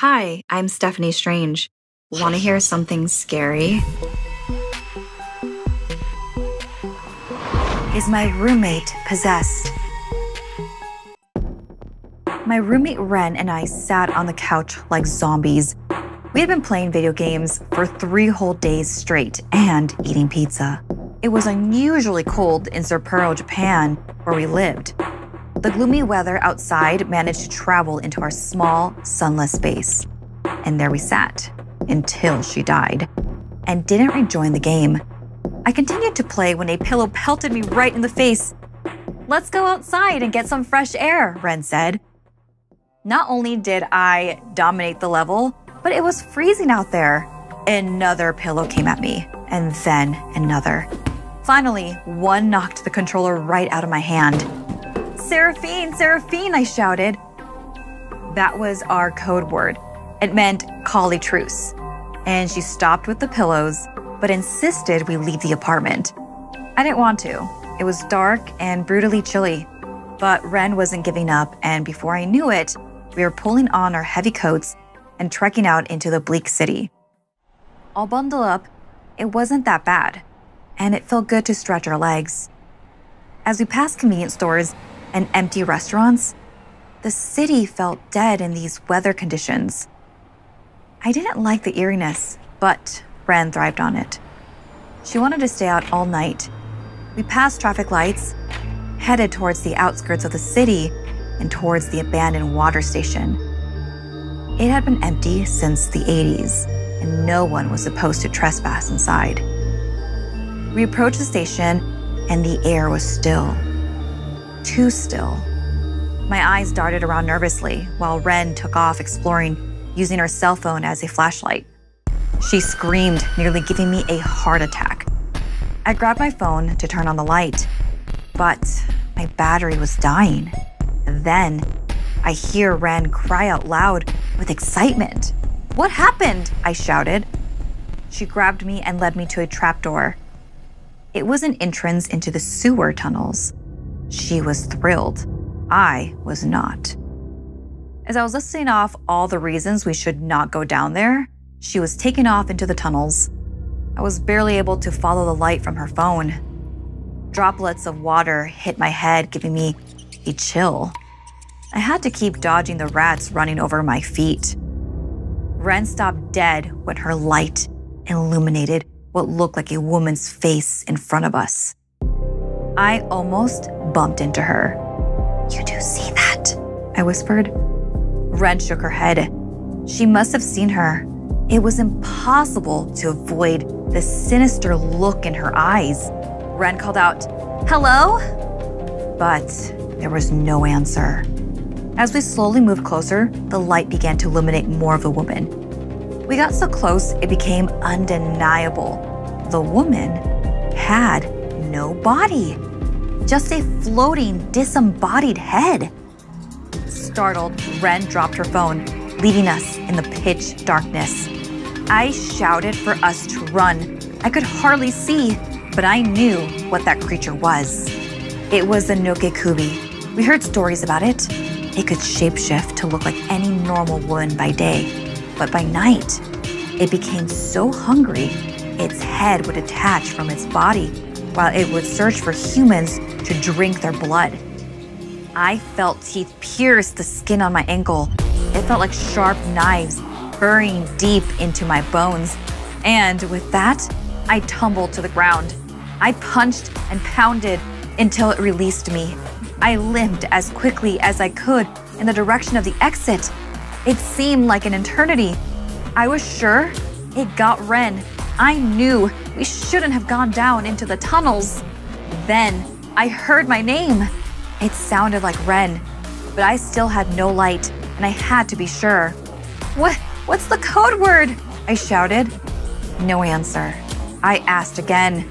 Hi, I'm Stephanie Strange. Want to hear something scary? Is my roommate possessed? My roommate Ren and I sat on the couch like zombies. We had been playing video games for 3 whole days straight and eating pizza. It was unusually cold in Sapporo, Japan, where we lived. The gloomy weather outside managed to travel into our small, sunless space. And there we sat, until she died, and didn't rejoin the game. I continued to play when a pillow pelted me right in the face. "Let's go outside and get some fresh air," Ren said. Not only did I dominate the level, but it was freezing out there. Another pillow came at me, and then another. Finally, one knocked the controller right out of my hand. "Seraphine, Seraphine," I shouted. That was our code word. It meant call a truce. And she stopped with the pillows, but insisted we leave the apartment. I didn't want to. It was dark and brutally chilly. But Ren wasn't giving up, and before I knew it, we were pulling on our heavy coats and trekking out into the bleak city. All bundled up, it wasn't that bad, and it felt good to stretch our legs. As we passed convenience stores and empty restaurants, the city felt dead in these weather conditions. I didn't like the eeriness, but Ren thrived on it. She wanted to stay out all night. We passed traffic lights, headed towards the outskirts of the city and towards the abandoned water station. It had been empty since the 80s, and no one was supposed to trespass inside. We approached the station, and the air was still. Too still. My eyes darted around nervously while Ren took off exploring, using her cell phone as a flashlight. She screamed, nearly giving me a heart attack. I grabbed my phone to turn on the light, but my battery was dying. Then I hear Ren cry out loud with excitement. "What happened?" I shouted. She grabbed me and led me to a trapdoor. It was an entrance into the sewer tunnels. She was thrilled. I was not. As I was listing off all the reasons we should not go down there, she was taken off into the tunnels. I was barely able to follow the light from her phone. Droplets of water hit my head, giving me a chill. I had to keep dodging the rats running over my feet. Ren stopped dead when her light illuminated what looked like a woman's face in front of us. I almost bumped into her. "You do see that?" I whispered. Ren shook her head. She must have seen her. It was impossible to avoid the sinister look in her eyes. Ren called out, "Hello?" But there was no answer. As we slowly moved closer, the light began to illuminate more of the woman. We got so close, it became undeniable. The woman had no body, just a floating, disembodied head. Startled, Ren dropped her phone, leaving us in the pitch darkness. I shouted for us to run. I could hardly see, but I knew what that creature was. It was the Nokekubi. We heard stories about it. It could shapeshift to look like any normal woman by day, but by night, it became so hungry, its head would detach from its body while it would search for humans to drink their blood. I felt teeth pierce the skin on my ankle. It felt like sharp knives burying deep into my bones. And with that, I tumbled to the ground. I punched and pounded until it released me. I limped as quickly as I could in the direction of the exit. It seemed like an eternity. I was sure it got Ren. I knew we shouldn't have gone down into the tunnels. Then I heard my name. It sounded like Ren, but I still had no light, and I had to be sure. What's the code word?" I shouted. No answer. I asked again,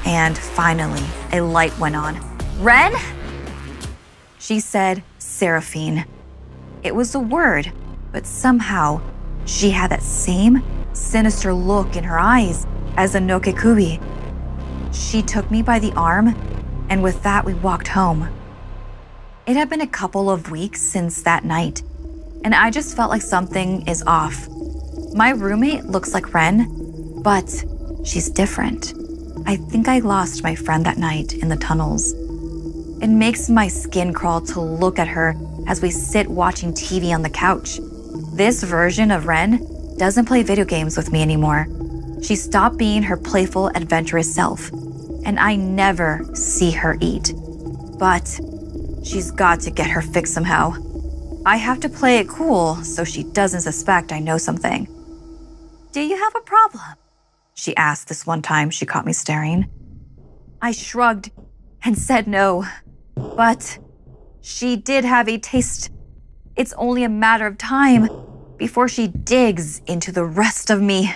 and finally, a light went on. "Ren?" She said Seraphine. It was a word, but somehow she had that same sinister look in her eyes as a Nokekubi. She took me by the arm, and with that we walked home. It had been a couple of weeks since that night. and I just felt like something is off. My roommate looks like Ren, but she's different. I think I lost my friend that night in the tunnels. It makes my skin crawl to look at her as we sit watching TV on the couch. This version of Ren doesn't play video games with me anymore. She stopped being her playful, adventurous self, and I never see her eat. But she's got to get her fix somehow. I have to play it cool so she doesn't suspect I know something. "Do you have a problem?" she asked this one time she caught me staring. I shrugged and said no, but she did have a taste. It's only a matter of time before she digs into the rest of me.